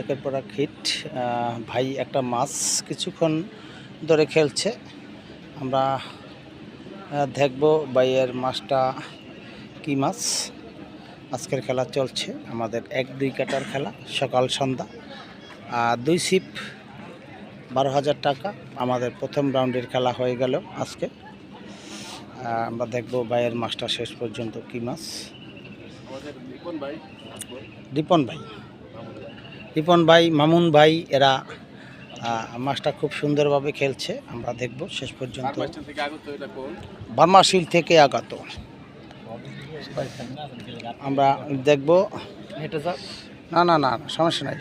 একের পর এক হিট। ভাই একটা মাছ কিছুক্ষণ ধরে খেলছে, আমরা দেখব ভাইয়ের মাছটা কি মাছ। আজকের খেলা চলছে আমাদের 1-2 কাটার খেলা, সকাল সন্ধ্যা। 2 সিপ 12,000 টাকা। আমাদের প্রথম রাউন্ডের খেলা হয়ে গেল আজকে। আমরা দেখব ভাইয়ের মাছটা শেষ পর্যন্ত কি মাছ। রিপন ভাই, মামুন ভাই এরা মাছটা খুব সুন্দরভাবে খেলছে। আমরা দেখব শেষ পর্যন্ত। বার্মাশিল থেকে আগত আমরা দেখব। না না না সমস্যা নাই,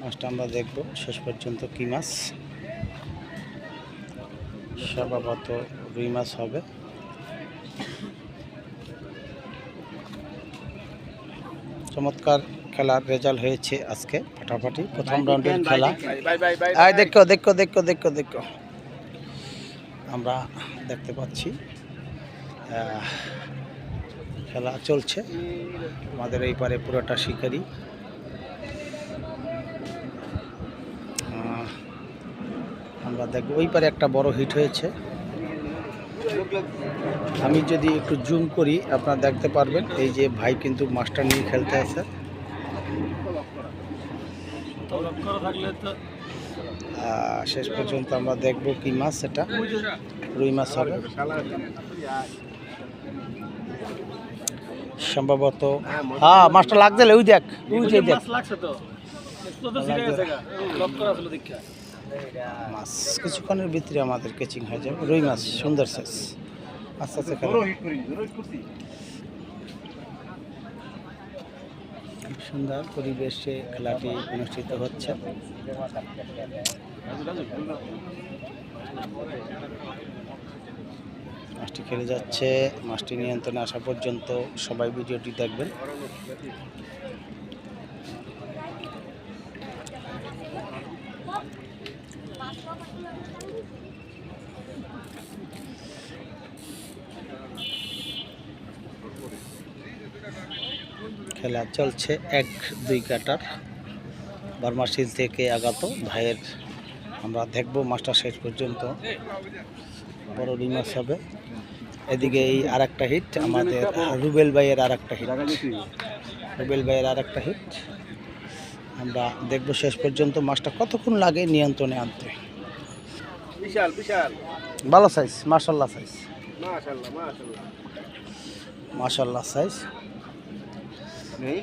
মাছটা আমরা দেখব শেষ পর্যন্ত কি মাছ। স্বভাবত রুই মাছ হবে। চমৎকার খেলার রেজাল্ট হয়েছে আজকে, ফাটাফাটি প্রথম রাউন্ডের খেলা। দেখো দেখো দেখো দেখো দেখো আমরা দেখতে পাচ্ছি খেলা চলছে। আমাদের এই পারে পুরোটা শিকারি। আমরা দেখব ওই পারে একটা বড় হিট হয়েছে। আমি যদি একটু জুম করি আপনারা দেখতে পারবেন, এই যে ভাই কিন্তু মাছটা নিয়ে খেলতে আছে। শেষ পর্যন্ত আমরা দেখব কি মাছ, এটা রুই মাছ হবে সম্ভবত। হ্যাঁ মাছটা লাগছে, ওই দেখ মাছ কিছুক্ষণের ভিতরে আমাদের ক্যাচিং হয়ে যাবে। রুই মাছ সুন্দর সাইজ। আস্তে আস্তে খুব সুন্দর পরিবেশে খেলাটি অনুষ্ঠিত হচ্ছে। মাছটি খেলে যাচ্ছে, মাছটি নিয়ন্ত্রণে আসা পর্যন্ত সবাই ভিডিওটি দেখবেন। খেলা চলছে 1-2 কাটার, বার্মাশিল থেকে আগত ভাইয়ের। আমরা দেখব মাছটা শেষ পর্যন্ত বড় রুই মাছ হবে। এদিকে এই আর একটা হিট আমাদের রুবেল ভাইয়ের, আর একটা হিট রুবেল ভাইয়ের আর একটা হিট। আমরা দেখব শেষ পর্যন্ত মাছটা কতক্ষণ লাগে নিয়ন্ত্রণে আনতে। বিশাল বিশাল ভালো সাইজ, মাশাআল্লাহ সাইজ, মাশাআল্লাহ মাশাআল্লাহ মাশাআল্লাহ সাইজ। নেই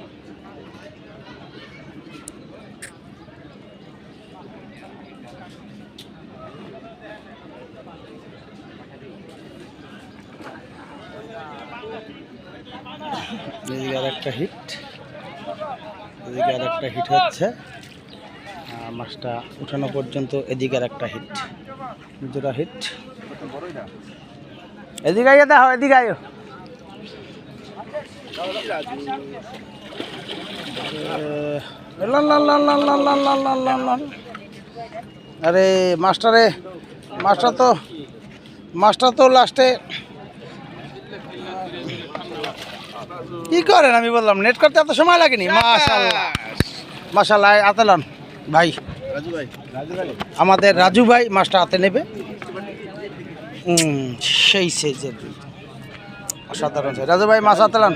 এদিকে আর একটা হিট, এদিকে আর একটা হিট হচ্ছে। মাছটা উঠানো পর্যন্ত এদিকে আর একটা হিট, দুটা হিট। এদিকে আইয়া দেখো, এদিকে আইও। আরে মাছটা তো লাস্টে কি করেন, আমি বললাম নেট করতে এত সময় লাগেনি। মাশাআল্লাহ মাশাআল্লাহ। আতেলান ভাই, আমাদের রাজু ভাই মাছটা হাতে নেবে। সেই সাইজের অসাধারণ সাইজ। রাজু ভাই মাছ আতেলান,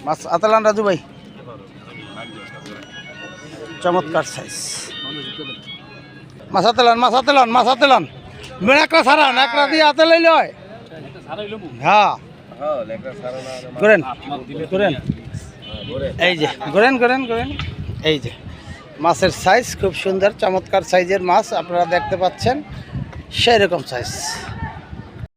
মাছ আতেলান রাজু ভাই, চমৎকার সাইজ। মাছ আতেলান, মাছ আতেলান, মাছ আতেলান। একটা সারান, একটা দিয়ে হাতে লইলে হয়। হ্যাঁ করেন করেন, এই যে করেন করেন করেন। এই যে মাছের সাইজ খুব সুন্দর, চমৎকার সাইজের মাছ আপনারা দেখতে পাচ্ছেন, সেই রকম সাইজ।